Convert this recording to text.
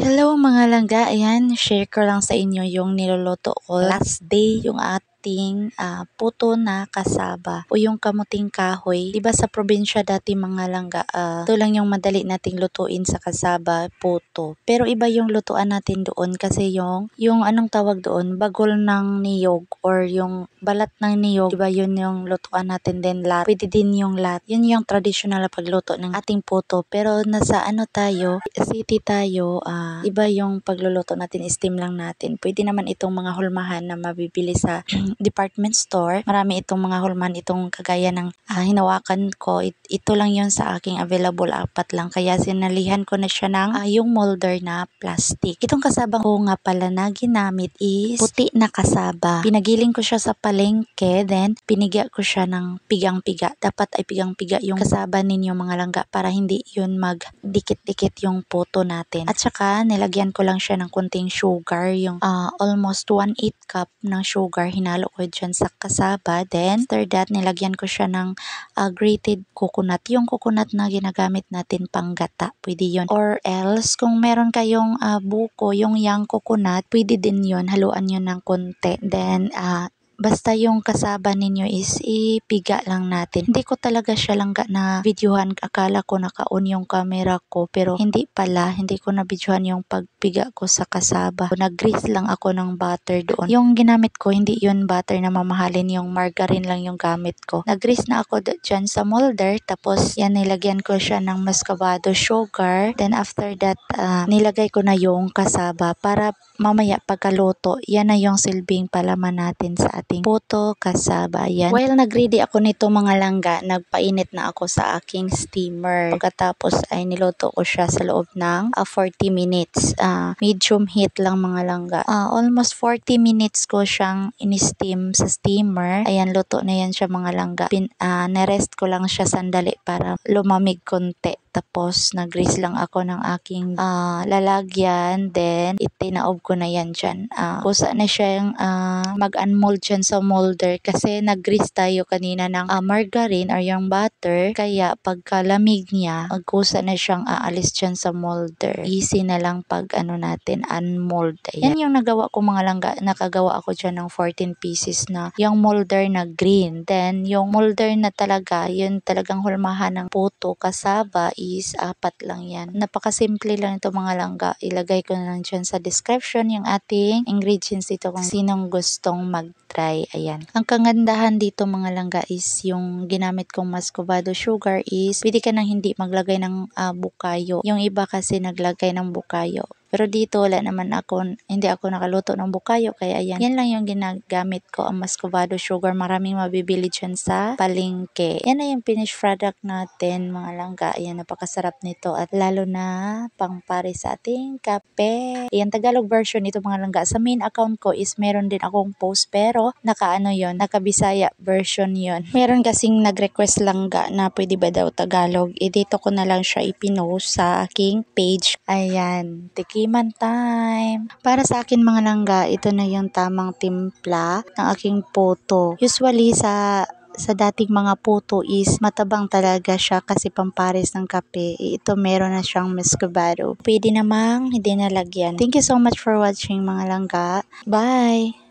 Hello mga langga, ayan, share ko lang sa inyo yung niluluto ko last day, yung ating puto na kasaba o yung kamuting kahoy. Diba sa probinsya dati mga langga, ito lang yung madali nating lutuin sa kasaba, puto. Pero iba yung lutuan natin doon kasi yung anong tawag doon, bagol ng niyog or yung balat ng niyog, diba yun yung lutuan natin din lat. Pwede din yung lat. Yun yung traditional na pagluto ng ating puto. Pero nasa ano tayo, city tayo, iba yung pagluluto natin, steam lang natin. Pwede naman itong mga hulmahan na mabibili sa department store. Marami itong mga hulmahan, itong kagaya ng hinawakan ko. Ito lang yun sa aking available, 4 lang. Kaya sinalihan ko na siya ng yung molder na plastic. Itong kasabang ko nga pala na ginamit is puti na kasaba. Pinagiling ko siya sa palengke, then pinigya ko siya ng pigang-piga. Dapat ay pigang-piga yung kasaba ninyo mga langga para hindi yun magdikit-dikit yung puto natin. At saka nilagyan ko lang siya ng kunting sugar, yung almost 1/8 cup ng sugar, hinalo ko dyan sa kasaba. Then after that, nilagyan ko siya ng grated coconut, yung coconut na ginagamit natin pang gata, pwede yun. Or else, kung meron kayong buko, yung young coconut, pwede din yun, haluan yun ng konti. Then basta yung kasaba ninyo is ipiga lang natin. Hindi ko talaga siya langga na videohan. Akala ko naka-on yung camera ko pero hindi pala. Hindi ko na videohan yung pagpiga ko sa kasaba. Nag-grease lang ako ng butter doon. Yung ginamit ko hindi yun butter na mamahalin, yung margarine lang yung gamit ko. Nag-grease na ako dyan sa molder, tapos yan nilagyan ko siya ng muscovado sugar. Then after that, nilagay ko na yung kasaba para mamaya pagkaluto, yan na yung silbing palaman natin sa ating puto kasaba. Yan. While nag-ready ako nito mga langga, nagpainit na ako sa aking steamer. Pagkatapos ay niluto ko siya sa loob ng 40 minutes. Medium heat lang mga langga. Almost 40 minutes ko siyang in-steam sa steamer. Ayan, luto na yan siya mga langga. Narest ko lang siya sandali para lumamig konti. Tapos nag-grease lang ako ng aking lalagyan. Then itinaob ko na yan dyan. Kusa na siya yung mag-unmold dyan sa molder kasi nag-grease tayo kanina ng margarine or yung butter. Kaya pagkalamig niya, magkusa na siyang aalis dyan sa molder. Easy na lang pag natin unmold. Ayan. Yan yung nagawa ko mga langga. Nakagawa ako dyan ng 14 pieces na yung molder na green. Then yung molder na talaga, yun talagang hulmahan ng puto kasaba is 4 lang yan. Napakasimple lang ito mga langga. Ilagay ko na lang dyan sa description yung ating ingredients dito kung sinong gustong mag-try. Ayan. Ang kagandahan dito mga langga is yung ginamit kong muscovado sugar is pwede ka nang hindi maglagay ng bukayo. Yung iba kasi naglagay ng bukayo. Pero dito wala naman hindi ako nakaluto ng bukayo, kaya ayan. Yan lang yung ginagamit ko, ang muscovado sugar. Maraming mabibili dyan sa palengke. Yan na yung finished product natin mga langga. Ayan, napakasarap nito at lalo na pangpare sa ating kape. Ayan, Tagalog version nito mga langga. Sa main account ko is meron din akong post pero naka-Bisaya version yon. Meron kasing nag-request langga na pwede ba daw Tagalog. Dito ko na lang siya ipinost sa aking page. Ayan, tikiman time. Para sa akin mga langga, ito na yung tamang timpla ng aking puto. Usually sa dating mga puto is matabang talaga siya kasi pampares ng kape. Ito meron na siyang muscovado. Pwede namang hindi nalagyan. Thank you so much for watching mga langga. Bye!